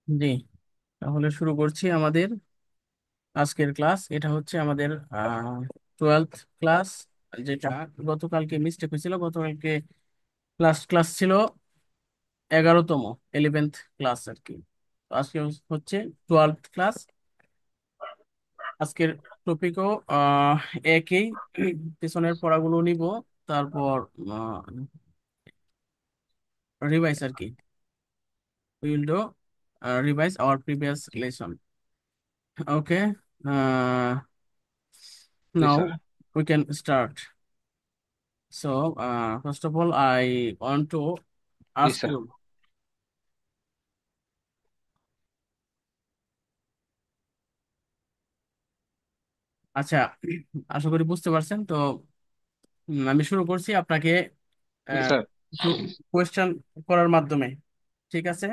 জি, তাহলে শুরু করছি আমাদের আজকের ক্লাস। এটা হচ্ছে আমাদের 12th ক্লাস, যেটা গতকালকে মিস্টেক হয়েছিল। গতকালকে ক্লাস ছিল 11তম, 11th ক্লাস আর কি। তো আজকে হচ্ছে 12th ক্লাস। আজকের টপিকও একই, পিছনের পড়াগুলো নিব, তারপর রিভাইজ আর কি। Will do revise our previous lesson. Okay, G now sir. we can start. So, first of all, I want to G ask sir. you, আচ্ছা, আশা করি বুঝতে পারছেন তো। আমি শুরু করছি আপনাকে জি আহ, স্যার। কিছু কোয়েশ্চেন করার মাধ্যমে। ঠিক আছে,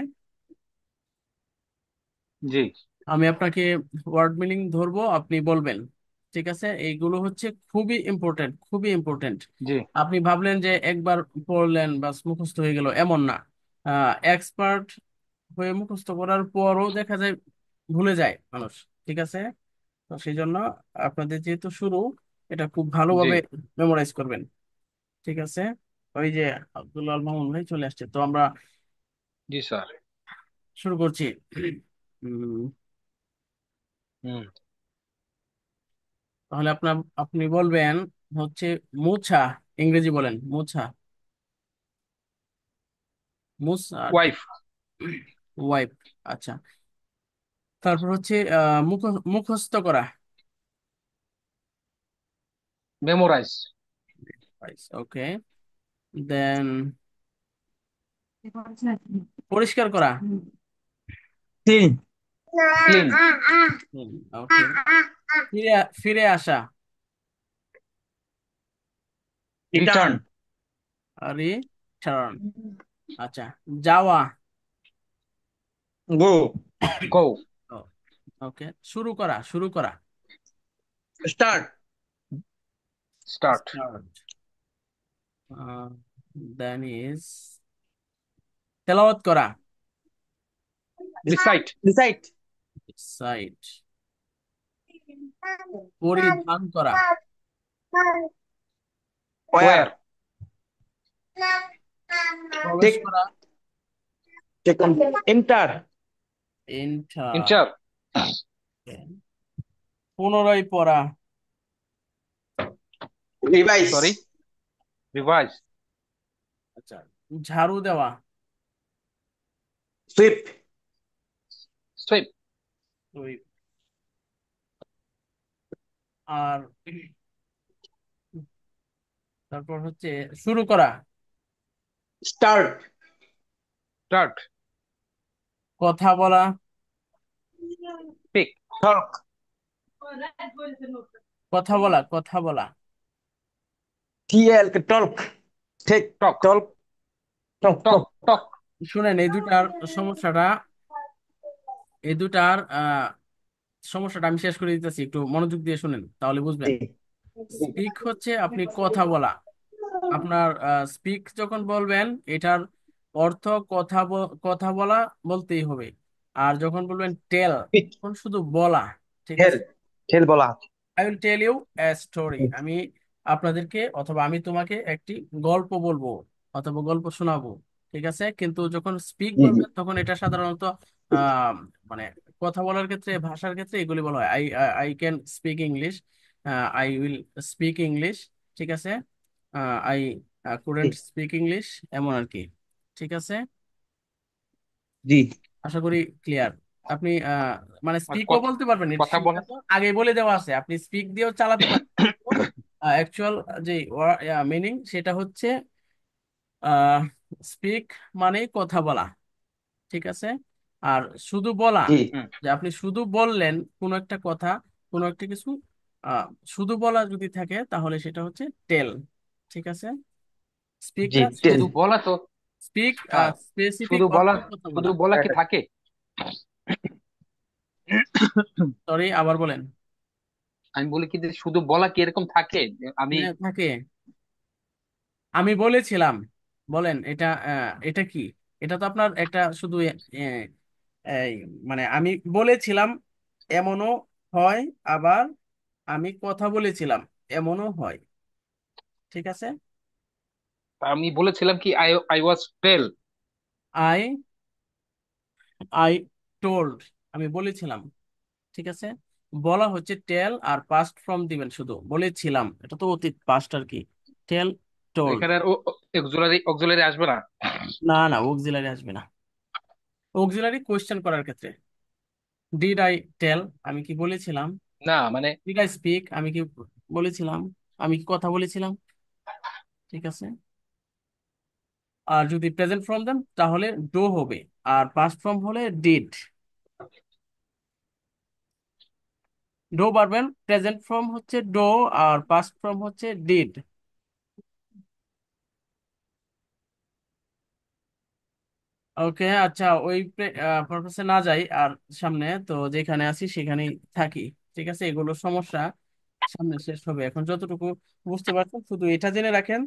জি আমি আপনাকে ওয়ার্ড মিনিং ধরবো, আপনি বলবেন। ঠিক আছে, এইগুলো হচ্ছে খুবই ইম্পর্টেন্ট, খুবই ইম্পর্টেন্ট। জি আপনি ভাবলেন যে একবার পড়লেন বাস মুখস্থ হয়ে গেল, এমন না। এক্সপার্ট হয়ে মুখস্থ করার পরও দেখা যায় ভুলে যায় মানুষ। ঠিক আছে, তো সেই জন্য আপনাদের যেহেতু শুরু, এটা খুব জি ভালোভাবে মেমোরাইজ করবেন। ঠিক আছে, ওই যে আব্দুল্লাহ আল মামুন ভাই চলে আসছে, তো আমরা জি স্যার। শুরু করছি। উম, হুম। তাহলে আপনি বলবেন হচ্ছে মুছা। ইংরেজি বলেন মুছা। মুছা ওয়াইফ। ওয়াইফ। আচ্ছা, তারপর হচ্ছে মুখস্থ করা। মেমোরাইজ। ওকে, দেন পরিষ্কার করা। তিন। ক্লিন। ওকে, ফিরে ফিরে আসা। রিটার্ন। রিটার্ন। রিটার্ন। আচ্ছা, যাওয়া। গো। গো। ওকে, শুরু করা, শুরু করা। Start. Start. Start. Then is তেলাওয়াত করা। রিসাইট। রিসাইট। সাইট। পরিধান করা। ওয়ার। ওয়ার। প্রবেশ টেক। করা। টেক। এন্টার। এন্টার। ইন্টার। পুনরায় পড়া। রিভাইস। সরি। রিভাইজ। আচ্ছা, ঝাড়ু দেওয়া। সুইপ। সুইপ। ওই, আর তারপর হচ্ছে শুরু করা। স্টার্ট। স্টার্ট। কথা বলা। পিক। টক। কথা বলা, কথা বলা। টিএল talk. Take. Talk. Talk. Talk টক। টক। টক। শুনেন, এই দুটার সমস্যাটা, এই দুটার সমস্যাটা আমি শেষ করে দিতেছি, একটু মনোযোগ দিয়ে শুনেন তাহলে বুঝবেন। জি। স্পিক হচ্ছে আপনি কথা বলা। আপনার স্পিক যখন বলবেন, এটার অর্থ কথা বলা বলতেই হবে। আর যখন বলবেন টেল, পিক। তখন শুধু বলা। ঠিক খেল। আছে, খেল বলা। I will tell you a story. আমি আপনাদেরকে অথবা আমি তোমাকে একটি গল্প বলবো অথবা গল্প শোনাবো। ঠিক আছে, কিন্তু যখন স্পিক জি জি বলবেন তখন এটা সাধারণত আহ মানে কথা বলার ক্ষেত্রে, ভাষার ক্ষেত্রে এগুলি বলা হয়। I I can speak English, I will speak English. ঠিক আছে, I G couldn't speak English, এমন আর কি। ঠিক আছে, জি। আশা করি ক্লিয়ার। আপনি মানে আর স্পিকও বলতে পারবেন, কথা সেটা বলা। তো আগে বলে দেওয়া আছে, আপনি স্পিক দিয়েও চালাতে পারেন। অ্যাকচুয়াল যে মিনিং সেটা হচ্ছে স্পিক মানে কথা বলা। ঠিক আছে, আর শুধু বলা, জি হুম। যে আপনি শুধু বললেন কোনো একটা কথা, কোনো একটা কিছু, আহ, শুধু বলা যদি থাকে তাহলে সেটা হচ্ছে টেল। ঠিক আছে, জি। স্পিকটা টেল। শুধু বলা তো। স্পিক হ্যাঁ। স্পেসিফিক শুধু বলা। অর্থে কথা শুধু বলা। বলা কি থাকে? সরি, আবার বলেন। আমি বলি কি যে শুধু বলা কি এরকম থাকে যে আমি। হ্যাঁ, থাকে। আমি বলেছিলাম, বলেন এটা এটা কি? এটা তো আপনার একটা শুধু এই মানে আমি বলেছিলাম এমনও হয়, আবার আমি কথা বলেছিলাম এমনও হয়। ঠিক আছে। আমি বলেছিলাম কি I I was tell. I I told, আমি বলেছিলাম। ঠিক আছে। বলা হচ্ছে টেল, আর পাস্ট ফর্ম দিবেন শুধু, বলেছিলাম এটা তো অতীত পাস্ট আর কি। টেল, টোল্ড। এখানে আর অক্সিলারি অক্সিলারি আসবে না? না না, অক্সিলারি আসবে না। অক্সিলারি কোয়েশ্চেন করার ক্ষেত্রে। ডিড আই টেল, আমি কি বলেছিলাম। না মানে ডিড আই স্পিক, আমি কি বলেছিলাম, আমি কি কথা বলেছিলাম। ঠিক আছে। আর যদি প্রেজেন্ট ফর্ম দেন তাহলে ডো হবে, আর পাস্ট ফর্ম হলে ডিড। ডো পারবেন, প্রেজেন্ট ফর্ম হচ্ছে ডো, আর পাস্ট ফর্ম হচ্ছে ডিড। ওকে, আচ্ছা, ওই পারপাসে না যাই আর, সামনে তো যেখানে আছি সেখানেই থাকি। ঠিক আছে, এগুলো সমস্যা সামনে শেষ হবে। এখন যতটুকু বুঝতে পারছেন শুধু এটা জেনে রাখেন,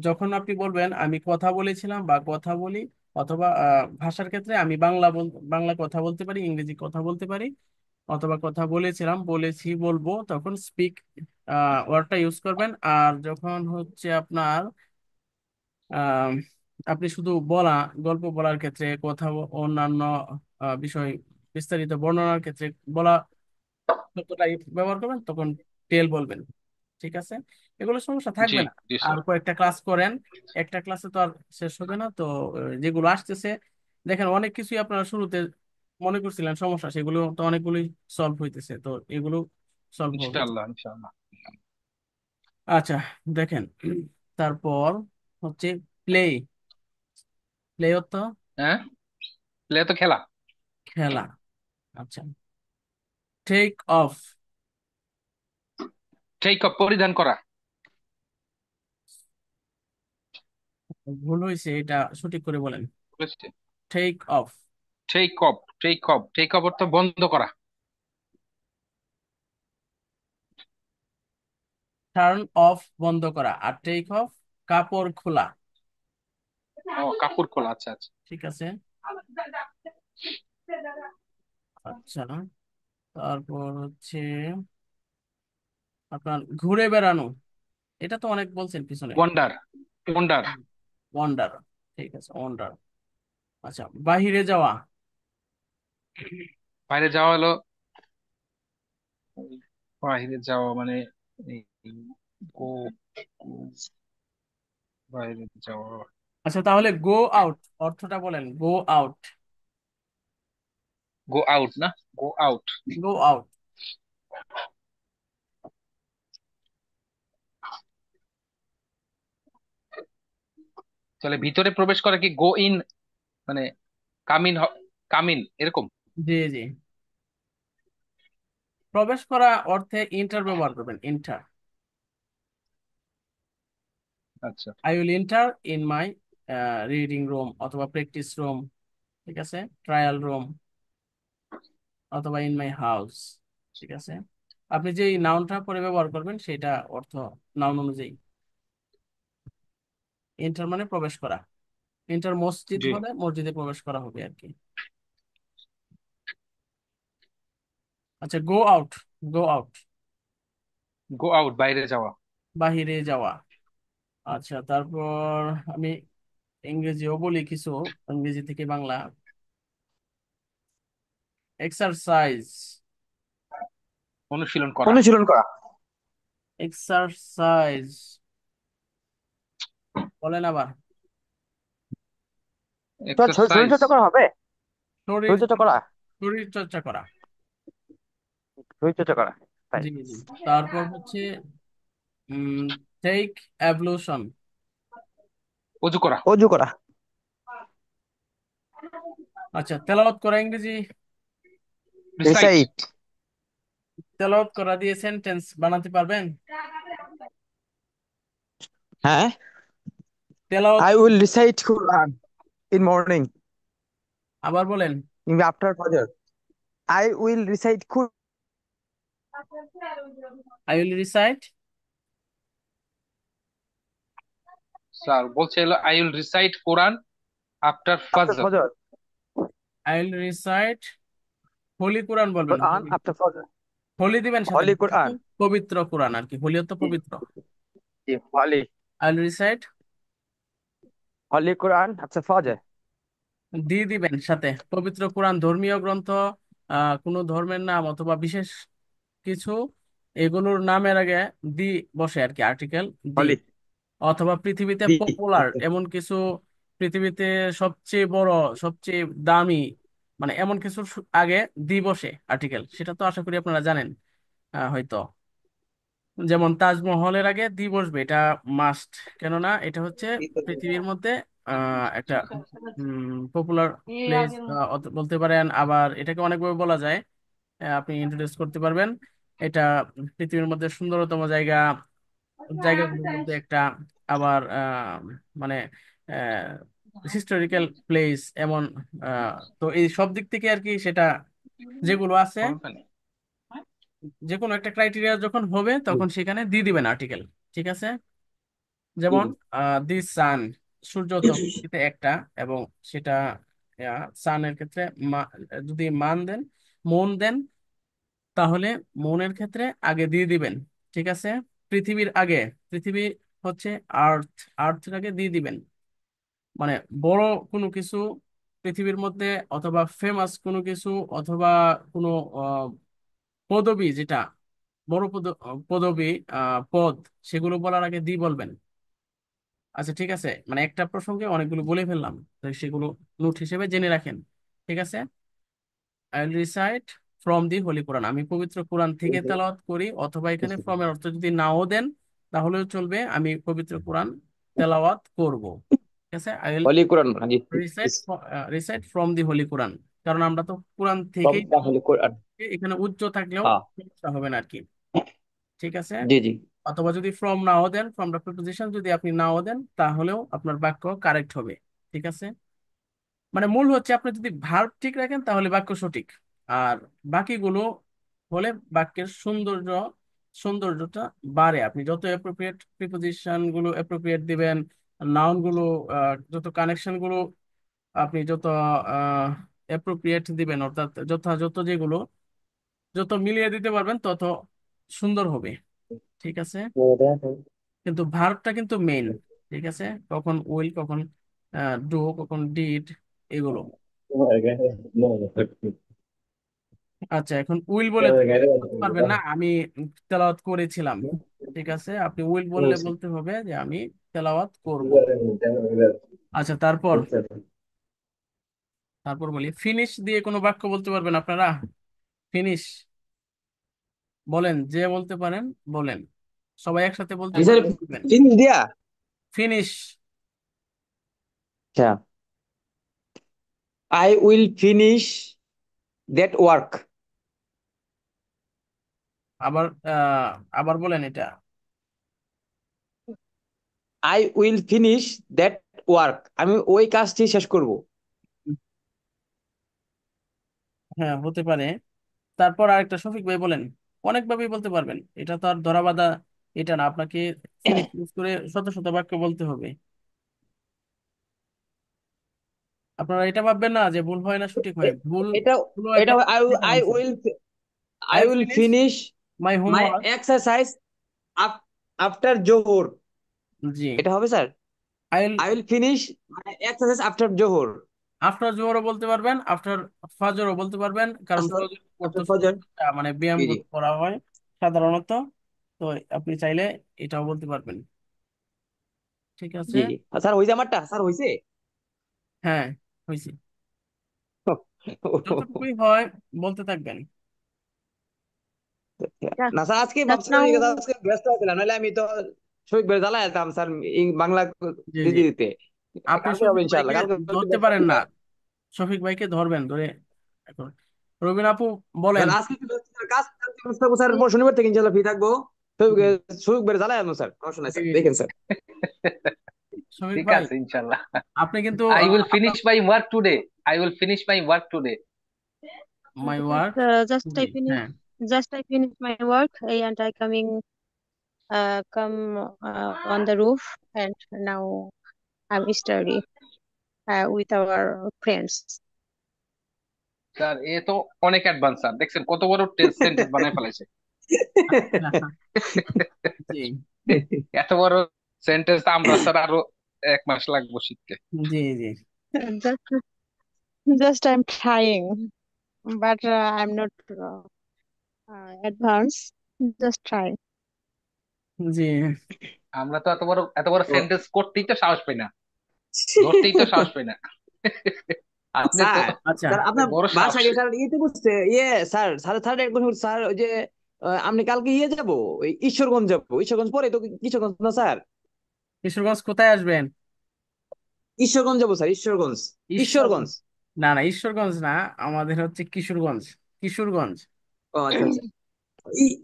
যখন আপনি বলবেন আমি কথা বলেছিলাম বা কথা বলি, অথবা ভাষার ক্ষেত্রে আমি বাংলা কথা বলতে পারি, ইংরেজি কথা বলতে পারি, অথবা কথা বলেছিলাম, বলেছি, বলবো, তখন স্পিক ওয়ার্ডটা ইউজ করবেন। আর যখন হচ্ছে আপনার আহ, আপনি শুধু গল্প বলার ক্ষেত্রে, কথা অন্যান্য বিষয় বিস্তারিত বর্ণনার ক্ষেত্রে বলা শব্দটাই ব্যবহার করবেন, তখন টেল বলবেন। ঠিক আছে, এগুলো সমস্যা জি থাকবে না। জি আর স্যার। কয়েকটা ক্লাস করেন, একটা ক্লাসে তো আর শেষ হবে না তো। যেগুলো আসতেছে, দেখেন অনেক কিছুই আপনারা শুরুতে মনে করছিলেন সমস্যা, সেগুলো তো অনেকগুলোই সলভ হইতেছে, তো এগুলো সলভ হবে। ইনশাআল্লাহ ইনশাআল্লাহ। আচ্ছা, দেখেন, তারপর হচ্ছে প্লে। প্লে অর্থ হ্যাঁ, প্লে তো খেলা। খেলা। আচ্ছা, টেক অফ। টেক আপ পরিধান করা। ভুল হয়েছে, এটা সঠিক করে বলেন। বুঝেছি। Take off. Take off, take off, take off অর্থ বন্ধ করা। টার্ন অফ বন্ধ করা, আর টেক অফ কাপড় খোলা। ও কাপড় খোলা, আচ্ছা আচ্ছা। ঠিক আছে। আচ্ছা, তারপর হচ্ছে আপনার ঘুরে বেড়ানো, এটা তো অনেক বলছেন পিছনে। Wonder, wonder. ওয়ান্ডার। ঠিক আছে, ওয়ান্ডার। আচ্ছা, বাহিরে যাওয়া। বাইরে যাওয়া হলো, বাইরে যাওয়া মানে এই গো, বাইরে যাওয়া। আচ্ছা, তাহলে গো আউট অর্থটা বলেন, গো আউট। গো আউট না, গো আউট। Go out. তাহলে ভিতরে প্রবেশ করা কি গো ইন, মানে কামিন, কামিন এরকম। জি জি। প্রবেশ করা অর্থে ইন্টার ব্যবহার করবেন, ইন্টার। আচ্ছা। I will inter in my reading room, অথবা প্র্যাকটিস রুম। ঠিক আছে, ট্রায়াল রুম, অথবা ইন মাই হাউস। ঠিক আছে, আপনি যে নাউনটা পরে ব্যবহার করবেন সেটা অর্থ নাউন অনুযায়ী। এন্টার মানে প্রবেশ করা। এন্টার মসজিদ জি। হলে মসজিদে প্রবেশ করা হবে আর কি। আচ্ছা, go out. Go out, go out বাইরে যাওয়া। বাহিরে যাওয়া। আচ্ছা, তারপর আমি ইংরেজিও বলি কিছু, ইংরেজি থেকে বাংলা। এক্সারসাইজ। অনুশীলন করা। অনুশীলন করা। এক্সারসাইজ বলেন আবার। এক্সারসাইজ। শরীর চর্চা করা হবে। শরীর শরীর চর্চা করা। শরীর চর্চা করা। শরীর চর্চা করা। তাই। জি জি। তারপর হচ্ছে টেক অ্যাবলুশন। অজু করা। অজু করা। আচ্ছা, তেলাওয়াত করা ইংরেজি। রিসাইট। রিসাইট। তেলাওয়াত করা দিয়ে সেন্টেন্স বানাতে পারবেন। হ্যাঁ। তেলাওয়াত। I will recite Quran in morning, আবার বলেন। ইন আফটার ফজর। I will recite I will recite. Sir বলছে হলো I will recite Quran after after ফজর। ফজর। আই উইল রিসাইট হোলি কোরআন বলবেন Quran Holi. after Fajr. Holi দিবেন সাথে, Holy হোলি তো Quran. পবিত্র কোরআন আর কি, হোলিও তো জি, পবিত্র। জি, Holy. I will recite Holy Quran after Fajr. দিয়ে দিবেন সাথে পবিত্র কোরআন, ধর্মীয় গ্রন্থ, কোনো ধর্মের নাম অথবা বিশেষ কিছু, এগুলোর নামের আগে দি বসে আর কি, আর্টিকেল দি। Holy. অথবা পৃথিবীতে জি, পপুলার এমন কিছু, পৃথিবীতে সবচেয়ে বড়, সবচেয়ে দামি, মানে এমন কিছু আগে দি বসে আর্টিকেল, সেটা তো আশা করি আপনারা জানেন হয়তো। যেমন তাজমহলের আগে দি বসবে, এটা মাস্ট। কেননা এটা হচ্ছে পৃথিবীর মধ্যে একটা পপুলার প্লেস বলতে পারেন, আবার এটাকে অনেকভাবে বলা যায়। আপনি ইন্ট্রোডিউস করতে পারবেন এটা পৃথিবীর মধ্যে সুন্দরতম জায়গা, জায়গাগুলোর মধ্যে একটা। আবার মানে হিস্টোরিক্যাল প্লেস এমন। তো এই সব দিক থেকে আর কি সেটা যেগুলো আছে, যে কোনো একটা ক্রাইটেরিয়া যখন হবে তখন সেখানে দিয়ে দিবেন আর্টিকেল। ঠিক আছে। যেমন দি সান, সূর্য তো পৃথিবীতে একটা, এবং সেটা সানের ক্ষেত্রে যদি মান দেন, মন দেন, তাহলে মনের ক্ষেত্রে আগে দিয়ে দিবেন। ঠিক আছে। পৃথিবীর আগে, পৃথিবী হচ্ছে আর্থ, আর্থের আগে দিয়ে দিবেন। মানে বড় কোনো কিছু পৃথিবীর মধ্যে, অথবা ফেমাস কোনো কিছু, অথবা কোনো আহ, পদবি, যেটা বড় পদবি, পদ, সেগুলো বলার আগে দি বলবেন। আচ্ছা ঠিক আছে, মানে একটা প্রসঙ্গে অনেকগুলো বলে ফেললাম, তো সেগুলো নোট হিসেবে জেনে রাখেন। ঠিক আছে। I will recite from the Holy Quran, আমি পবিত্র কোরআন থেকে তেলাওয়াত করি, অথবা এখানে ফ্রমের অর্থ যদি নাও দেন তাহলেও চলবে, আমি পবিত্র কোরআন তেলাওয়াত করব। ঠিক আছে। I will Holy Quran. জি, recite recite from the Holy Quran, কারণ আমরা তো কোরআন from থেকেই the তেলাওয়াত Holy Quran. করছি, এখানে উচ্চ থাকলেও হ্যাঁ, সমস্যা হবে না আর কি। ঠিক আছে। জি, জি। অথবা যদি ফ্রম নাও দেন, ফ্রম দ্য প্রিপোজিশন যদি আপনি নাও দেন, তাহলেও আপনার বাক্য কারেক্ট হবে। ঠিক আছে। মানে মূল হচ্ছে আপনি যদি ভার্ব ঠিক রাখেন তাহলে বাক্য সঠিক, আর বাকিগুলো হলে বাক্যের সৌন্দর্যটা বাড়ে। আপনি যত অ্যাপ্রোপ্রিয়েট প্রিপোজিশন গুলো অ্যাপ্রোপ্রিয়েট দিবেন, নাউন গুলো, যত কানেকশন গুলো আপনি যত অ্যাপ্রোপ্রিয়েট দিবেন, অর্থাৎ যথাযথ যেগুলো যত মিলিয়ে দিতে পারবেন তত সুন্দর হবে। ঠিক আছে। কিন্তু ভার্বটা কিন্তু মেইন। ঠিক আছে। কখন উইল, কখন ডু, কখন ডিড, এগুলো। আচ্ছা, এখন উইল বলে তো বলতে পারবেন না আমি তেলাওয়াত করেছিলাম। ঠিক আছে, আপনি উইল বললে বলতে হবে যে আমি তেলাওয়াত করব। আচ্ছা, তারপর তারপর বলি, ফিনিশ দিয়ে কোনো বাক্য বলতে পারবেন আপনারা? ফিনিশ বলেন, যে বলতে পারেন বলেন, সবাই একসাথে বলতে কিসের পারবেন। ফিনিশ দিয়া? ফিনিশ। আচ্ছা, I will finish that work. আবার আবার বলেন এটা। I will finish that work, আমি ওই কাজটি শেষ করব। হ্যাঁ, হতে পারে। তারপর আরেকটা শফিক ভাই বলেন। অনেকভাবেই বলতে পারবেন, এটা তো আর ধরা বাঁধা এটা না, আপনাকে ফিনিশ ইউজ করে শত শত বাক্য বলতে হবে। আপনারা এটা ভাববেন না যে ভুল হয় না সঠিক হয়, ভুল এটা হলো এটা একটা আই সঠিক I answer। Will I I have will finished finish my my homework। Exercise after জোহর। জি। এটা হবে sir? I will I will finish my exercise after জোহর। আফটার জোহরও বলতে পারবেন, আফটার ফজরও বলতে পারবেন, কারণ আফটার ফজর অর্থ আফটার শুরু ফজর। মানে ব্যায়াম জি, জি, করা হয় সাধারণত। তো আপনি চাইলে এটাও বলতে পারবেন। ঠিক আছে। জি, জি। স্যার হইছে আমারটা, স্যার হইছে? হ্যাঁ, হয়েছে। যতটুকুই হয় বলতে থাকবেন। Yeah, না স্যার, আজকে just ভাবছিলাম now, যে আজকে ব্যস্ত ছিলাম, নাহলে আমি তো শহীদ বের জ্বালাই যেতাম স্যার, বাংলা জি জি। দিতে দিতে। আপনি কালকে হবে শফিক ইনশাআল্লাহ, ভাইকে কালকে একটু ধরতে ব্যস্ত পারেন না, ছিলাম। শফিক ভাইকে ধরবেন ধরে। এখন রবিন আপু বলেন। স্যার আজকে একটু ব্যস্ত ছিলাম, কাজ কাজ করবো স্যার, পর শনিবার থেকে ইনশাআল্লাহ ফ্রি থাকবো। জি শহীদ বের জ্বালাই আনবো স্যার, সমস্যা নাই জি স্যার, জি। দেখেন স্যার। শফিক ঠিক ভাই, আছে ইনশাল্লাহ। আপনি কিন্তু আই উইল আপনার finish my work today. I will finish my work today. My work. হ্যাঁ। just I finished my work, and I come on the roof, and now I'm study with our friends. Sir এ তো অনেক advance sir, দেখছেন কত বড় sentence বানায় ফেলাইছে। আচ্ছা, জি এত বড় সেন্টেন্স আমরা স্যার আরো 1 মাস লাগবো শিখতে। জি জি just I'm trying, but I'm not advanced. Just try. জি আমরা তো এত বড় ও, সেন্টেন্স করতেই তো সাহস পাই না, ধরতেই তো সাহস পাই না। আপনি তো স্যার আচ্ছা স্যার আপনার বড় বাসা সাহসী। কি স্যার ইয়েতে বুঝছে স্যার স্যার স্যার এক বছর স্যার ওই যে আপনি কালকে যাবো ওই ঈশ্বরগঞ্জ যাবো, ঈশ্বরগঞ্জ পরে তো কিশোরগঞ্জ না স্যার? কিশোরগঞ্জ কোথায় আসবেন? ঈশ্বরগঞ্জ যাবো স্যার, ঈশ্বরগঞ্জ। ঈশ্বরগঞ্জ? ঈশ্বরগঞ্জ। না না, ঈশ্বরগঞ্জ না, আমাদের হচ্ছে কিশোরগঞ্জ। কিশোরগঞ্জ। ও আচ্ছা আচ্ছা।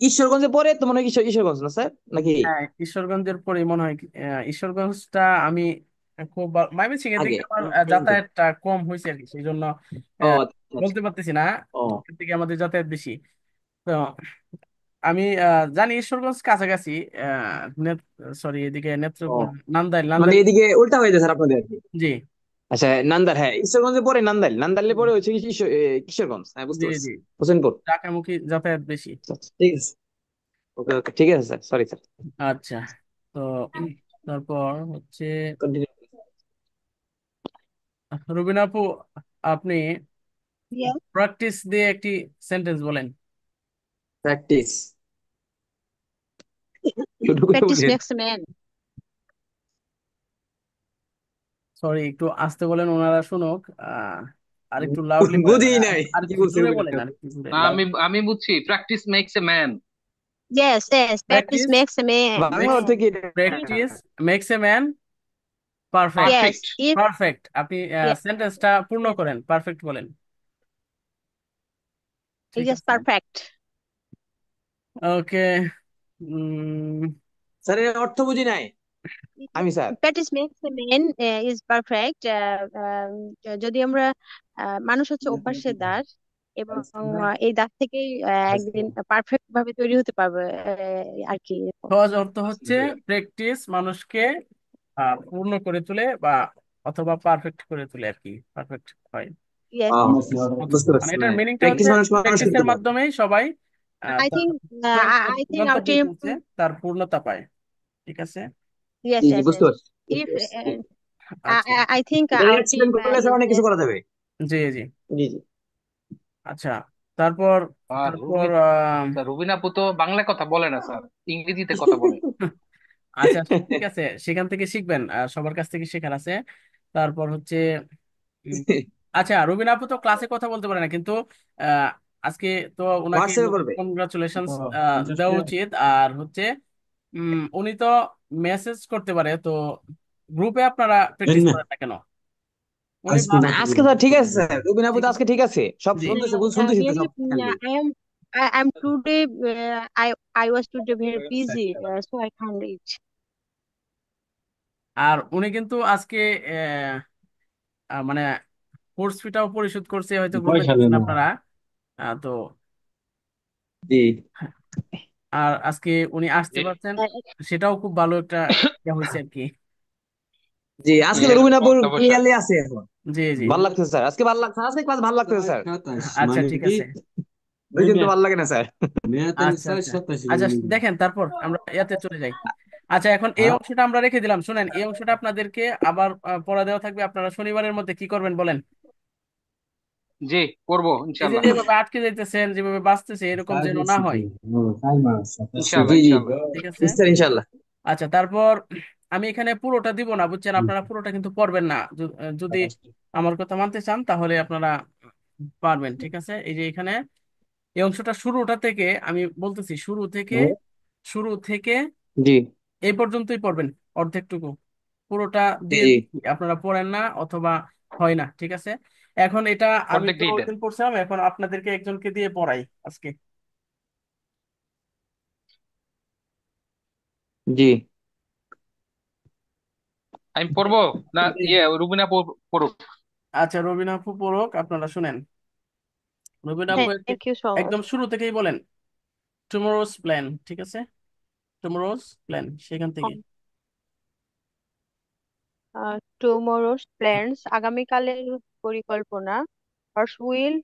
ঈশ্বরগঞ্জে পরে তো মনে হয় ঈশ্বরগঞ্জ না স্যার নাকি? হ্যাঁ, ঈশ্বরগঞ্জের পরে মনে হয় ঈশ্বরগঞ্জটা আমি খুব ময়মনসিং এর আগে। দিকে আমার যাতায়াতটা কম হয়েছে আর কি, সেই জন্য ও আহ, আচ্ছা আচ্ছা। বলতে পারতেছি না। ও এর থেকে আমাদের যাতায়াত বেশি। তো আমি জানি ঈশ্বরগঞ্জ কাছাকাছি। সরি, এদিকে ও নেত্রকোনা, নান্দাইল মানে নান্দাইল। এদিকে উল্টা হয়ে যায় স্যার আপনাদের আর কি। জি আচ্ছা নান্দাইল, হ্যাঁ ঈশ্বরগঞ্জে পরে নান্দাইল, নান্দাইলে পরে হচ্ছে কিশোরগঞ্জ, হ্যাঁ বুঝতে জি পারছি। জি, হোসেনপুর। ঢাকামুখী যাতায়াত বেশি। আচ্ছা, আচ্ছা, ঠিক আছে। ওকে ওকে ঠিক আছে স্যার, সরি স্যার। আচ্ছা, তো তারপর হচ্ছে কন্টিনিউ। রুবিনা আপু, আপনি Yeah. প্র্যাকটিস দিয়ে একটি সেন্টেন্স বলেন। প্র্যাকটিস শুরু করে Practice বলেন। makes a man. সরি, একটু আস্তে বলেন, ওনারা শুনুক। আর একটু লাউডলি বলেন, বুঝি মানে নাই আর কি একটু বলছে জোরে বলেন, রুবিনা আর আপু। একটু জোরে। আমি বুঝছি, practice makes a man. Yes, yes. Practice practice makes a man. বাংলা মেক্স অর্থ কি এটা? Practice makes a man perfect. Perfect. Yes. If perfect, আপনি yeah, সেন্টেন্সটা পূর্ণ yes, করেন, পারফেক্ট বলেন। ঠিক yes, আছে, perfect. ওকে। স্যার এর অর্থ বুঝি নাই আমি sir. Practice makes a man is perfect. যদি আমরা মানুষ হচ্ছে অভ্যাসের দাস, এবং এই দাস থেকেই একদিন পারফেক্ট ভাবে তৈরি হতে পারবে আর কি এরকম। সহজ অর্থ হচ্ছে প্র্যাকটিস মানুষকে পূর্ণ করে তোলে, বা অথবা পারফেক্ট করে তোলে আর কি, পারফেক্ট হয়। Yes, আহ, yes, yes. বুঝতে মানে পারছি, এটার মানে মিনিংটা প্র্যাকটিস হচ্ছে মানুষ মানুষ করতে প্র্যাকটিসের পারে। মাধ্যমেই সবাই I তার think I think our গন্তব্যে team. পৌঁছে তার পূর্ণতা পায়। ঠিক আছে, Yes, জি জি yes, বুঝতে yes. পারছি, বুঝতে If পারছি। আচ্ছা, I think এটা our team এক্সপ্লেন করলে is স্যার অনেক কিছু best. করা যাবে। জি জি। জি জি। আচ্ছা, তারপর আর তারপর স্যার রুবিন আপু তো বাংলা কথা বলে না স্যার, ইংরেজিতে কথা বলে। আচ্ছা ঠিক আছে, সেখান থেকে শিখবেন, সবার কাছ থেকে শেখার আছে। তারপর হচ্ছে উম, আচ্ছা, রবিন আপু তো ক্লাসে কথা বলতে পারে না, কিন্তু আহ, আজকে তো ওনাকে হোয়াটসঅ্যাপে পড়বে। কনগ্রাচুলেশন দেওয়া উচিত। আর হচ্ছে উনি তো মেসেজ করতে পারে, তো গ্রুপে আপনারা প্র্যাকটিস করেন না কেন? উনি না আজকে স্যার ঠিক আছে স্যার, রুবিন আপু ঠিক তো আছে, আজকে ঠিক আছে, সব জি শুনতেছে শুনতেছি তো Really, সব খালি। I'm today. I was today very busy, so I can't reach. আর উনি কিন্তু আজকে মানে কোর্স ফিটাও পরিশোধ করছে, হয়তো গ্রুপে দেখছেন আপনারা। তো জি আর আজকে উনি আসতে পারছেন, Uh, সেটাও খুব ভালো একটা ইয়ে হয়েছে আর কি। জি, আজকে তো নিজের রুবিন আপুর অধ্যবসায়। ক্লিয়ারলি আছে এখন। জি জি, ভালো লাগতেছে স্যার, আজকে ভালো লাগছে, আজকে ক্লাস ভালো লাগতেছে স্যার। আচ্ছা ঠিক আছে। ওই দিন তো ভালো লাগে না স্যার। আচ্ছা আচ্ছা, আচ্ছা দেখেন, তারপর আমরা ইয়াতে চলে যাই। আচ্ছা, এখন এই হ্যাঁ অংশটা আমরা রেখে দিলাম, শুনেন, এই অংশটা আপনাদেরকে আবার পড়া দেওয়া থাকবে। আপনারা শনিবারের মধ্যে কি করবেন বলেন? জি, করবো এই যে ইনশাল্লাহ। যেভাবে আটকে যাইতেছেন, যেভাবে বাঁচতেছে, এরকম যেন না হয়। ইনশাল্লাহ জি জি, ইনশাল্লাহ। ঠিক আছে, স্যার ইনশাল্লাহ। আচ্ছা। তারপর আমি এখানে পুরোটা দিব না, বুঝছেন, আপনারা পুরোটা কিন্তু পড়বেন না। যদি আমার কথা মানতে চান তাহলে আপনারা পারবেন। ঠিক আছে, এই যে এখানে এই অংশটা শুরুটা থেকে আমি বলতেছি, শুরু থেকে জি এই পর্যন্তই পড়বেন, অর্ধেকটুকু। পুরোটা জি দিয়ে জি দিচ্ছি, আপনারা পড়েন না অথবা হয় না। ঠিক আছে, এখন এটা আমি অর্ধেক তো দিয়ে ওই দেন। দিন পড়ছিলাম, এখন আপনাদেরকে একজনকে দিয়ে পড়াই আজকে। জি। আমি পড়বো না? রুবিন আপু পড়ুক। আচ্ছা, রবিনা আপু পড়ুক, আপনারা শুনেন। রবিনা আপু Thank you so much. একদম শুরু থেকেই বলেন টুমরোজ প্ল্যান। ঠিক আছে, টুমরোজ প্ল্যান, সেখান থেকে। Tomorrow's plans, আগামীকালের পরিকল্পনা. Horse wheel,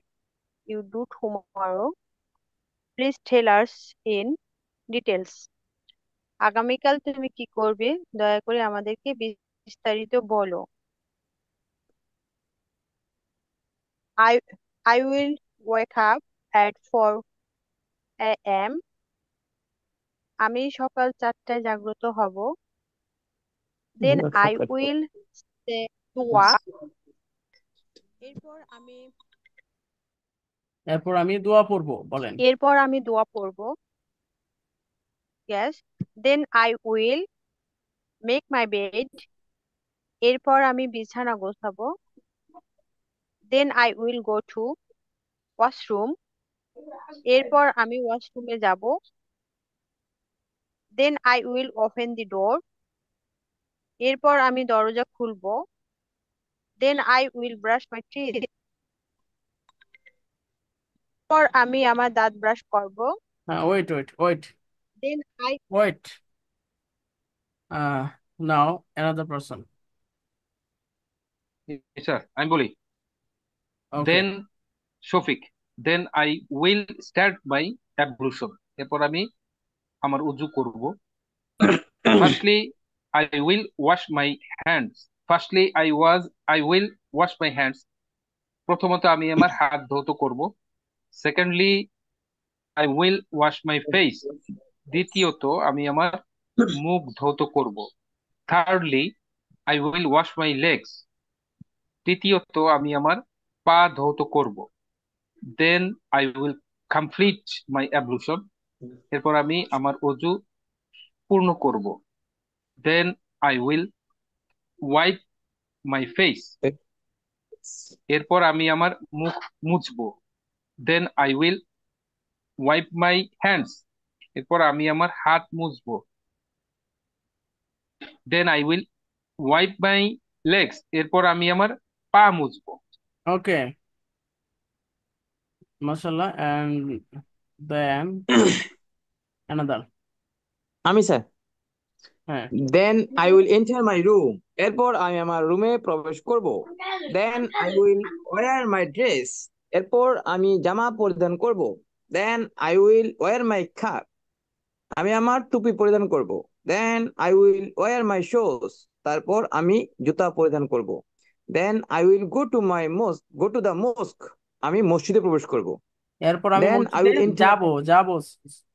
you do tomorrow? Please tell us in details. আগামীকাল তুমি কি করবে, দয়া করে আমাদেরকে বিস্তারিত বলো। I I will wake up at 4 a.m. আমি সকাল 4টায় জাগ্রত হব। Then I will say dua. এরপর আমি এরপর আমি দোয়া পড়বো, বলেন। এরপর আমি দোয়া পড়ব। Yes. Then I will make my bed. এরপর আমি বিছানা গোছাবো। Then I will go to washroom. এরপর আমি ওয়াশরুমে যাব। Then I will open the door. এরপর আমি দরজা খুলবো। Then I will brush my teeth. পর আমি আমার দাঁত ব্রাশ করব। হ্যাঁ, wait wait wait Then I wait, now another person. Sir আমি বলি, okay. Then Shafiq, then I will start my ablution. এরপর আমি আমার উজু করব। Firstly I will wash my hands. Firstly I will wash my hands. প্রথমত আমি আমার হাত ধৌত করব। Secondly I will wash my face. দ্বিতীয়ত আমি আমার মুখ ধৌত করব। Thirdly I will wash my legs. তৃতীয়ত আমি আমার পা ধৌত করব। Then I will complete my ablution. এরপর আমি আমার অজু পূর্ণ করব। Then I will wipe my face. এরপর আমি আমার মুখ মুছবো। Then I will wipe my hands. এরপর আমি আমার হাত মুছবো। Then I will wipe my legs. এরপর আমি আমার পা মুছবো। ওকে, মাশাআল্লাহ। And then another. আমি স্যার, হ্যাঁ। Then I will enter my room. এরপর আমি আমার রুমে প্রবেশ করব। Then I will wear my dress. এরপর আমি জামা পরিধান করব। Then I will wear my cap. আমি আমার টুপি পরিধান করব। Then I will wear my shoes. তারপর আমি জুতা পরিধান করব। Then I will go to the mosque. আমি মসজিদে প্রবেশ করব। এরপর আমি দেন আই মসজিদে উইল এন্টার। যাব যাব।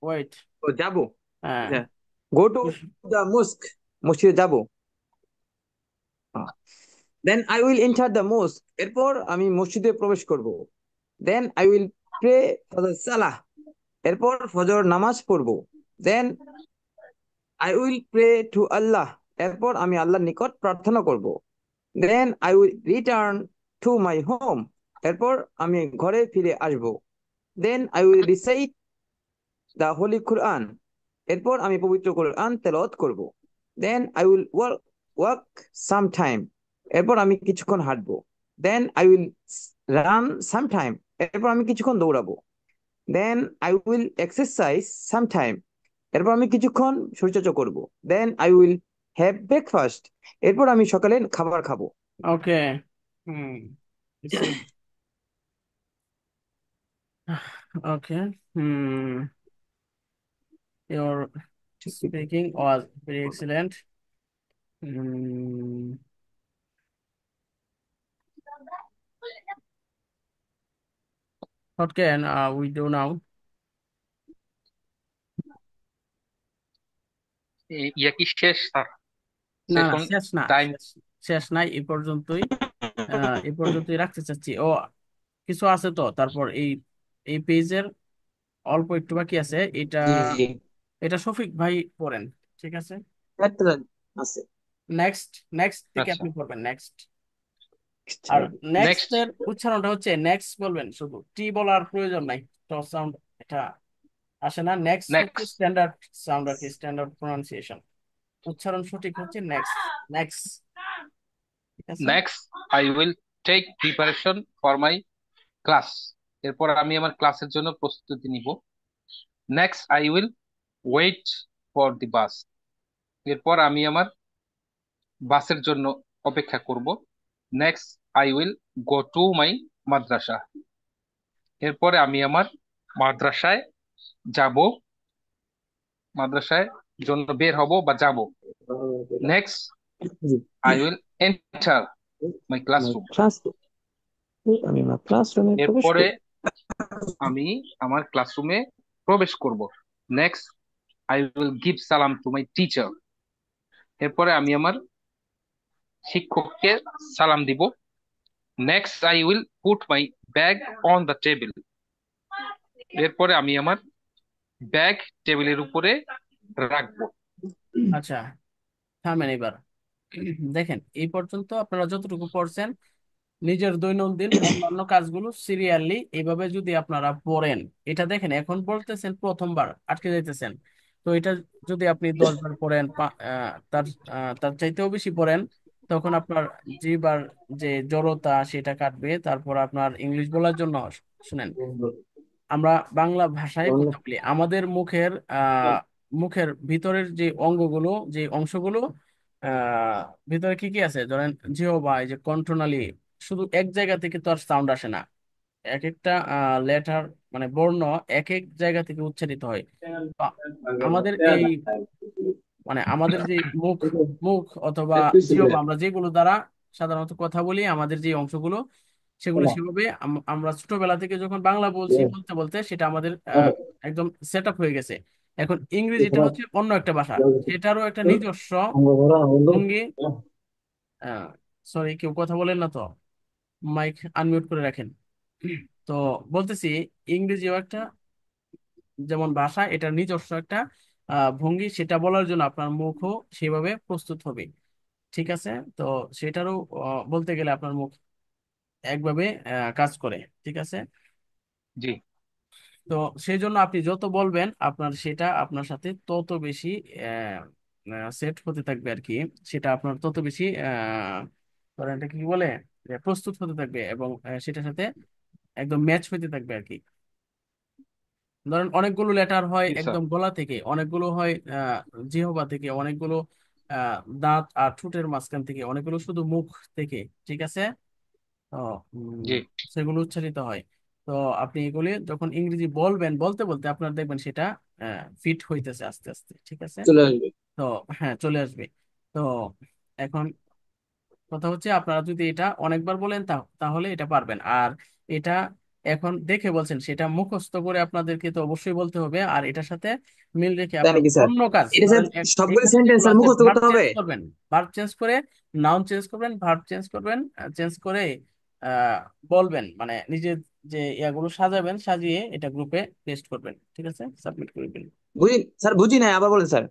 ওয়েট। যাব। হ্যাঁ। গো টু দ্য মস্ক, মসজিদে যাব। Then I will enter the mosque. এরপর আমি মসজিদে প্রবেশ করব। Then I will pray for the সালাহ। এরপর ফজর নামাজ পড়ব। Then I will pray to Allah. এরপর আমি আল্লাহর নিকট প্রার্থনা করব। Then I will return to my home. এরপর আমি ঘরে ফিরে আসব। Then I will recite the holy Quran. এরপর আমি পবিত্র কোরআন তেলাওয়াত করব। Then I will walk some time. এরপর আমি কিছুক্ষণ হাঁটবো। Then I will run some time. এরপর আমি কিছুক্ষণ দৌড়াবো। Then I will exercise some time. এরপর আমি কিছুক্ষণ শরীরচর্চা করব। Then I will have breakfast. এরপর আমি সকালে খাবার খাবো। ওকে। হুম। ওকে। হুম। Your speaking was very excellent. Hmm. What can we do now? ইয়া কি শেষ স্যার? না না, এখন শেষ না, টাইম। শেষ শেষ নাই, এই পর্যন্তই। এই পর্যন্তই রাখতে চাচ্ছি। ও, কিছু আছে তো, তারপর এই এই পেজের অল্প একটু বাকি আছে। এটা জি জি, এটা শফিক ভাই পড়েন, ঠিক আছে? একটা আছে। নেক্সট, নেক্সট থেকে আচ্ছা, আপনি পড়বেন, নেক্সট। আর নেক্সট নেক্সট। এর উচ্চারণটা হচ্ছে নেক্সট বলবেন, শুধু টি বলার প্রয়োজন নাই। ট সাউন্ড এটা আসে না। নেক্সট হচ্ছে নেক্সট। স্ট্যান্ডার্ড সাউন্ড আর কি, স্ট্যান্ডার্ড প্রনাউন্সিয়েশন। উচ্চারণ সঠিক হচ্ছে নেক্সট, নেক্সট, ঠিক আছে? Next I will take preparation for my class. এরপর আমি আমার ক্লাসের জন্য প্রস্তুতি নিব। Next I will wait for the bus. এরপর আমি আমার বাসের জন্য অপেক্ষা করব। Next I will go to my মাদ্রাসা। এরপরে আমি আমার মাদ্রাসায় যাব, মাদ্রাসায় জন্য বের হব বা যাব। Next G. I will enter মাই আমার ক্লাসরুম। ক্লাস আমি আমার ক্লাসরুমে প্রবেশ এরপরে করব। আমি আমার ক্লাসরুমে প্রবেশ করব। নেক্সট আই উইল গিভ সালাম টু মাই টিচার। এরপরে আমি আমার শিক্ষককে সালাম দিব। Next I will put my bag on the table. এরপরে আমি আমার ব্যাগ টেবিলের উপরে রাখবো। আচ্ছা, থামেন এবার। দেখেন, এই পর্যন্ত আপনারা যতটুকু পড়ছেন, নিজের দৈনন্দিন অন্যান্য কাজগুলো সিরিয়ালি এইভাবে যদি আপনারা পড়েন, এটা দেখেন এখন বলতেছেন প্রথমবার আটকে যাইতেছেন। তো এটা যদি আপনি 10 বার পড়েন, তার চাইতেও বেশি পড়েন, তখন আপনার যেবার যে জড়তা সেটা কাটবে। তারপর আপনার ইংলিশ বলার জন্য, শুনেন, আমরা বাংলা ভাষায় কথা বলি, আমাদের মুখের ভিতরের যে অঙ্গগুলো, যে অংশগুলো, আহ ভিতরে কি কি আছে, ধরেন জিহ্বা, এই যে কণ্ঠনালী, শুধু এক জায়গা থেকে তো আর সাউন্ড আসে না। এক একটা লেটার, মানে বর্ণ এক এক জায়গা থেকে উচ্চারিত হয়। তো আমাদের এই, মানে আমাদের যে মুখ মুখ অথবা জিহ্বা, আমরা যেগুলো দ্বারা সাধারণত কথা বলি, আমাদের যে অংশগুলো, সেগুলো সেভাবে আমরা ছোটবেলা থেকে যখন বাংলা বলছি, বলতে বলতে সেটা আমাদের একদম সেট আপ হয়ে গেছে। এখন ইংরেজিটা হচ্ছে অন্য একটা ভাষা, সেটারও একটা নিজস্ব ভঙ্গি। সরি, কেউ কথা বলেন না তো, মাইক আনমিউট করে রাখেন। তো বলতেছি, ইংরেজিও একটা যেমন ভাষা, এটার নিজস্ব একটা ভঙ্গি, সেটা বলার জন্য আপনার মুখও সেভাবে প্রস্তুত হবে। ঠিক আছে? তো সেটারও বলতে গেলে আপনার মুখ একভাবে কাজ করে। ঠিক আছে? জি। তো সেই জন্য আপনি যত বলবেন, আপনার সেটা আপনার সাথে তত বেশি সেট হতে থাকবে আর কি। সেটা আপনার তত বেশি ধরেন এটা কি বলে, যে প্রস্তুত হতে থাকবে, এবং সেটার সাথে একদম ম্যাচ হতে থাকবে আর কি। ধরেন অনেকগুলো লেটার হয় জি স্যার। একদম গলা থেকে, অনেকগুলো হয় জিহ্বা থেকে, অনেকগুলো দাঁত আর ঠোঁটের মাঝখান থেকে, অনেকগুলো শুধু মুখ থেকে। ঠিক আছে? তো জি। সেগুলো উচ্চারিত হয়। তো আপনি এগুলি যখন ইংরেজি বলবেন, বলতে বলতে আপনার দেখবেন সেটা ফিট হইতেছে আস্তে আস্তে। ঠিক আছে? চলে আসবে। তো হ্যাঁ, চলে আসবে। তো এখন কথা হচ্ছে, আপনারা যদি এটা অনেকবার বলেন তাহলে এটা পারবেন। আর এটা এখন দেখে বলছেন, সেটা মুখস্থ করে আপনাদেরকে তো অবশ্যই বলতে হবে। আর এটার সাথে মিল রেখে তাই আপনার নাকি স্যার? অন্য কাজ, এটা স্যার ধরেন সবগুলো এখানে সেন্টেন্স যেগুলো স্যার আছে, মুখস্থ ভার্ব করতে হবে? চেঞ্জ করবেন, ভার্ব চেঞ্জ করে নাউন চেঞ্জ করবেন, ভার্ব চেঞ্জ করবেন, চেঞ্জ করে আহ বলবেন, মানে নিজের যে ইয়াগুলো সাজাবেন, সাজিয়ে এটা গ্রুপে পেস্ট করবেন। ঠিক আছে? সাবমিট করবেন। বুঝি স্যার, বুঝি নাই, আবার বলেন স্যার।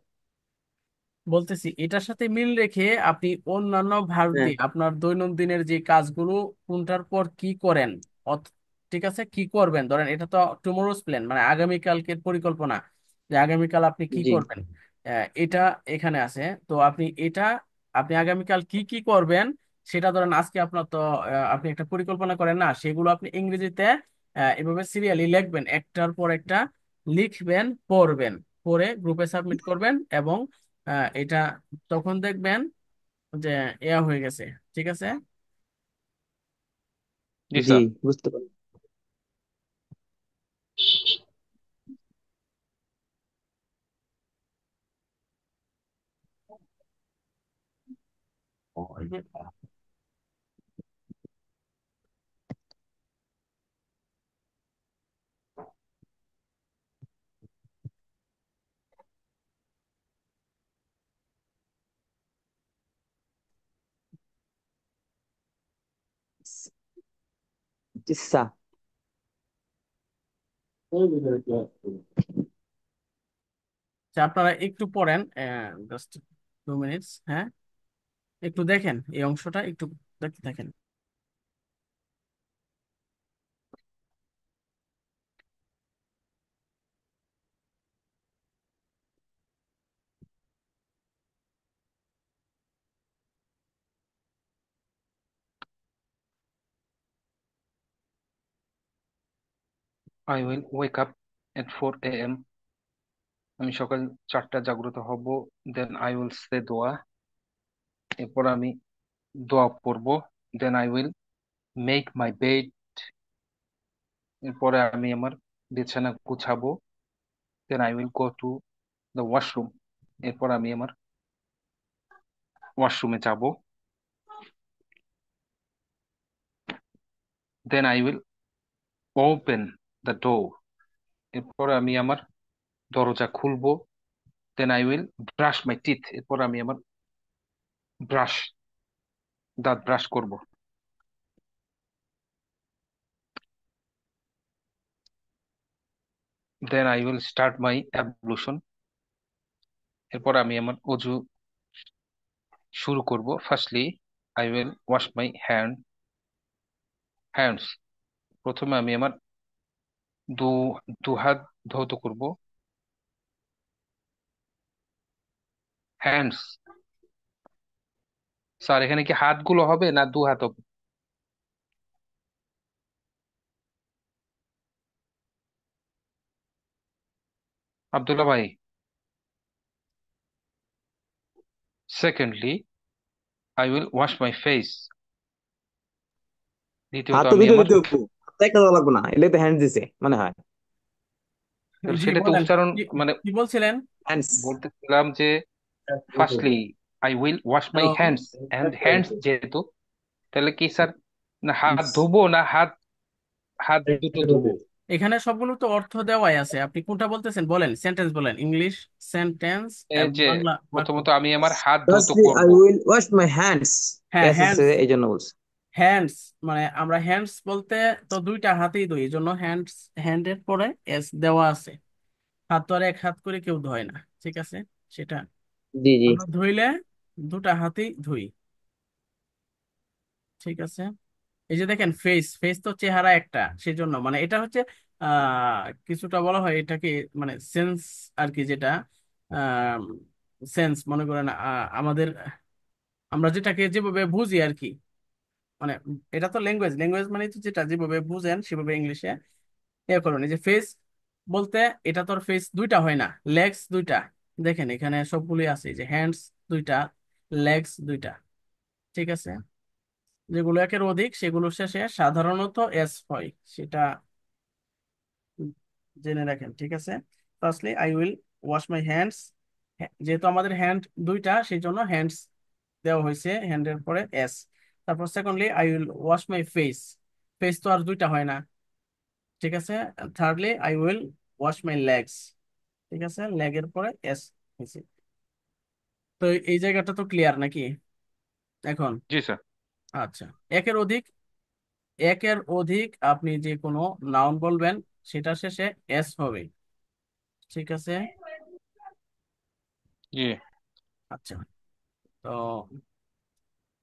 বলতেছি, এটার সাথে মিল রেখে আপনি অন্যান্য ভার্ব হ্যাঁ। দিয়ে আপনার দৈনন্দিনের যে কাজগুলো কোনটার পর কি করেন, ঠিক আছে, কি করবেন, ধরেন এটা তো টুমোরোজ প্ল্যান, মানে আগামীকালকের পরিকল্পনা, যে আগামীকাল আপনি কি জি। করবেন। এটা এখানে আছে। তো আপনি আগামীকাল কি কি করবেন, সেটা ধরেন আজকে আপনার তো আপনি একটা পরিকল্পনা করেন না, সেগুলো আপনি ইংরেজিতে এভাবে সিরিয়ালি লিখবেন, একটার পর একটা লিখবেন, পড়বেন, পড়ে গ্রুপে সাবমিট করবেন। এবং এটা তখন দেখবেন যে হয়ে গেছে। ঠিক আছে? জি জি, স্যার। বুঝতে পারলাম। জি স্যার। আচ্ছা, আপনারা একটু পড়েন, জাস্ট 2 মিনিটস, হ্যাঁ, একটু দেখেন এই অংশটা, একটু দেখতে থাকেন। I will wake up at 4 AM। আমি সকাল 4টায় জাগ্রত হব। দেন আই উইল সে দোয়া। এরপর আমি দোয়া পড়ব। Then I will make my bed. এরপরে আমি আমার বিছানা গুছাবো। Then I will go to the washroom. এরপর আমি আমার ওয়াশরুমে যাব। Then I will open the door. এরপর আমি আমার দরজা খুলবো। Then I will brush my teeth. এরপর আমি আমার ব্রাশ দাঁত ব্রাশ করব। Then I will start my ablution. এরপর আমি আমার অজু শুরু করব। Firstly I will wash my hands. প্রথমে আমি আমার দু দু হাত ধৌত করব। হ্যান্ডস। স্যার এখানে কি হাতগুলো হবে না দু হাত হবে? আব্দুল্লাহ ভাই। Secondly I will wash my face. দ্বিতীয়ত হাত তো আমি দুটো আমার দিতে হবো, হাতটা একটা দেওয়া লাগবে না, এলে তো হ্যান্ড দিছে মনে হয়। জি সেটা তো বলেন, উচ্চারণ কি মানে কি বলছিলেন? হ্যান্ডস। বলতেছিলাম যে firstly I will wash my ও, হ্যান্ডস। হ্যান্ডস যেহেতু, তাহলে কি স্যার, না হাত ধোবো না হাত হাত দুটো ধোবো? এখানে সবগুলো তো অর্থ দেওয়াই আছে, আপনি কোনটা বলতেছেন বলেন, সেন্টেন্স বলেন, ইংলিশ সেন্টেন্স, এই যে বাংলা বাক্য। প্রথমত আমি আমার হাত ধৌত ফার্স্টলি আই করব। Will wash my hands. হ্যাঁ, এস আছে হ্যান্ডস। এই জন্য বলছি। হ্যান্ডস মানে আমরা হ্যান্ডস বলতে তো দুইটা হাতেই ধুই, এই জন্য হ্যান্ডস, হ্যান্ডের পরে এস দেওয়া আছে। হাত তো আর এক হাত করে কেউ ধোয় না, ঠিক আছে? সেটা জি জি। আমরা ধুইলে দুটা হাতেই ধুই, ঠিক আছে? এই যে দেখেন, ফেস, ফেস তো চেহারা একটা, সেজন্য মানে এটা হচ্ছে কিছুটা বলা হয় এটাকে, মানে সেন্স আর কি, যেটা সেন্স মনে করেন আমাদের, আমরা যেটাকে যেভাবে বুঝি আর কি, মানে এটা তো ল্যাঙ্গুয়েজ, ল্যাঙ্গুয়েজ মানে তো যেটা যেভাবে বুঝেন সেভাবে ইংলিশে এ করুন। এই যে ফেস বলতে, এটা তোর ফেস দুইটা হয় না, লেগস দুইটা। দেখেন এখানে সবগুলোই আছে, এই যে হ্যান্ডস দুইটা, লেগস দুইটা, ঠিক আছে? যেগুলো একের অধিক সেগুলো শেষে সাধারণত এস হয়, সেটা জেনে রাখেন, ঠিক আছে? Firstly I will wash my hands, যেহেতু আমাদের হ্যান্ড দুইটা সেই জন্য হ্যান্ডস দেওয়া হয়েছে, হ্যান্ডের পরে এস। তারপর secondly I will wash my face, face তো আর দুইটা হয় না, ঠিক আছে? Thirdly I will wash my legs, ঠিক আছে? লেগের পরে এস হয়েছে। তো এই জায়গাটা তো ক্লিয়ার নাকি এখন? জি স্যার। আচ্ছা, একের অধিক, একের অধিক আপনি যে কোনো নাউন বলবেন সেটা শেষে এস হবে, ঠিক আছে? জি। আচ্ছা, তো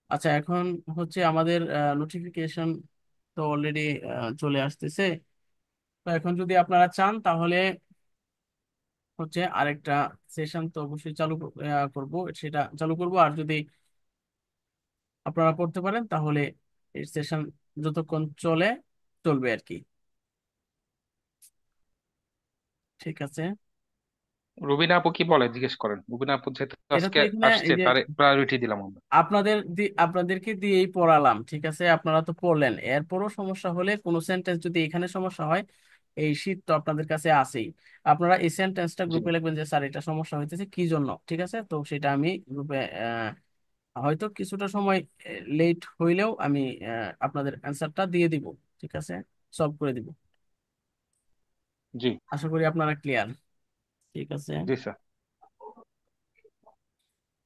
আচ্ছা, এখন হচ্ছে আমাদের নোটিফিকেশন তো অলরেডি চলে আসতেছে। তো এখন যদি আপনারা চান তাহলে হচ্ছে আরেকটা সেশন তো অবশ্যই করব, সেটা চালু করব। আর যদি আপনারা করতে পারেন তাহলে এই সেশন যতক্ষণ চলে চলবে আর কি, ঠিক আছে? রুবিনা আপু কি বলে জিজ্ঞেস করেন। রুবিনা আপু যেহেতু এটা তো আজকে এখানে আসছে এই যে তার প্রায়োরিটি দিলাম আমরা। আপনাদেরকে দিয়েই পড়ালাম, ঠিক আছে? আপনারা তো পড়লেন, এরপরও সমস্যা হলে কোনো সেন্টেন্স যদি এখানে সমস্যা হয়, এই শীট তো আপনাদের কাছে আছেই। আপনারা এই সেন্টেন্সটা জি গ্রুপে লিখবেন যে স্যার এটা সমস্যা হইতেছে কি জন্য, ঠিক আছে? তো সেটা আমি গ্রুপে হয়তো কিছুটা সময় লেট হইলেও আমি আপনাদের অ্যান্সারটা দিয়ে দিব, ঠিক আছে? সলভ করে দিব। জি। আশা করি আপনারা ক্লিয়ার, ঠিক আছে? জি স্যার।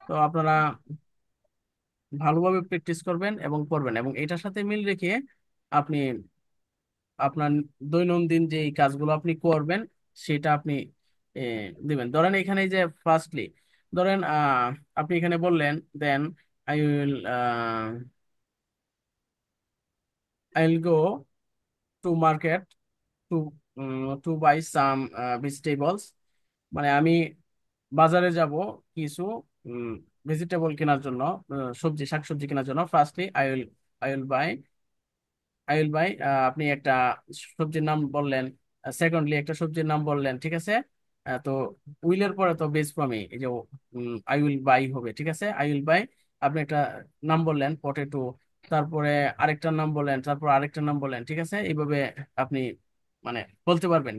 তো আপনারা ভালোভাবে প্র্যাকটিস করবেন এবং পড়বেন, এবং এটার সাথে মিল রেখে আপনি আপনার দৈনন্দিন যে এই কাজগুলো আপনি করবেন সেটা আপনি দিবেন। ধরেন এখানে এই যে ফার্স্টলি ধরেন আপনি এখানে বললেন, then I will I will go to market to to buy some vegetables, মানে আমি বাজারে যাব কিছু ভেজিটেবল কেনার জন্য, সবজি শাকসবজি কেনার জন্য। Firstly I will buy, I will buy, আপনি একটা সবজির নাম বললেন, সেকেন্ডলি একটা সবজির নাম বললেন, ঠিক আছে? তো উইলের পরে তো বেস ফ্রমই এই যে আই উইল বাই হবে, ঠিক আছে? আই উইল বাই, আপনি একটা নাম বললেন পটেটো, তারপরে আরেকটা নাম বললেন, তারপর আরেকটা নাম বললেন, ঠিক আছে? এইভাবে আপনি মানে বলতে পারবেন।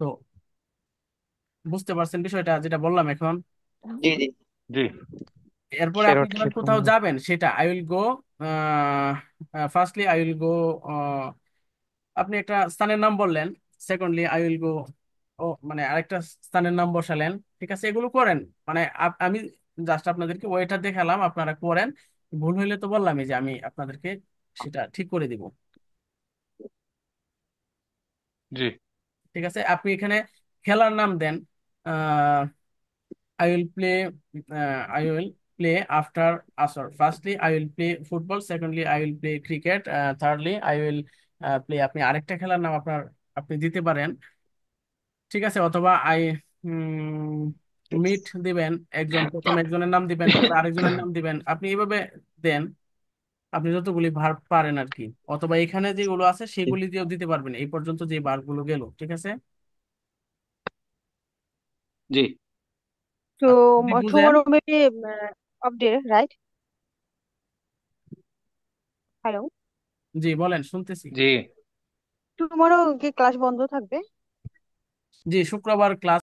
তো বুঝতে পারছেন বিষয়টা যেটা বললাম এখন? জি জি। জি। এরপরে আপনি ফেরত যখন লিখুন। কোথাও যাবেন সেটা I will go, firstly I will গো, আপনি একটা স্থানের নাম বললেন, সেকেন্ডলি আই উইল গো, ও মানে আরেকটা স্থানের নাম বসালেন। ঠিক আছে, এগুলো করেন। মানে আমি জাস্ট আপনাদেরকে ওইটা দেখালাম, আপনারা করেন। ভুল হইলে তো বললামই যে আমি আপনাদেরকে সেটা ঠিক করে দিব। জি। ঠিক আছে, আপনি এখানে খেলার নাম দেন। I will play, I will play after আসর। Firstly I will play football, secondly I will play cricket, thirdly I will play, আপনি আরেকটা খেলার নাম আপনি দিতে পারেন। ঠিক আছে, অথবা মিট দিবেন, প্রথম একজনের নাম দিবেন, পরে আরেকজনের নাম দিবেন, আপনি এইভাবে দেন। আপনি যতগুলি ভার্ব পারেন আর কি, অথবা এখানে যেগুলো আছে সেগুলি দিয়েও দিতে পারবেন, এই পর্যন্ত যে ভার্ব গুলো গেল। ঠিক আছে, জি। তো আচ্ছা, যদি বুঝেন। tomorrow maybe off day, right? Hello, জি বলেন, শুনতেছি। জি। tomorrow কি ক্লাস বন্ধ থাকবে? জি, শুক্রবার ক্লাস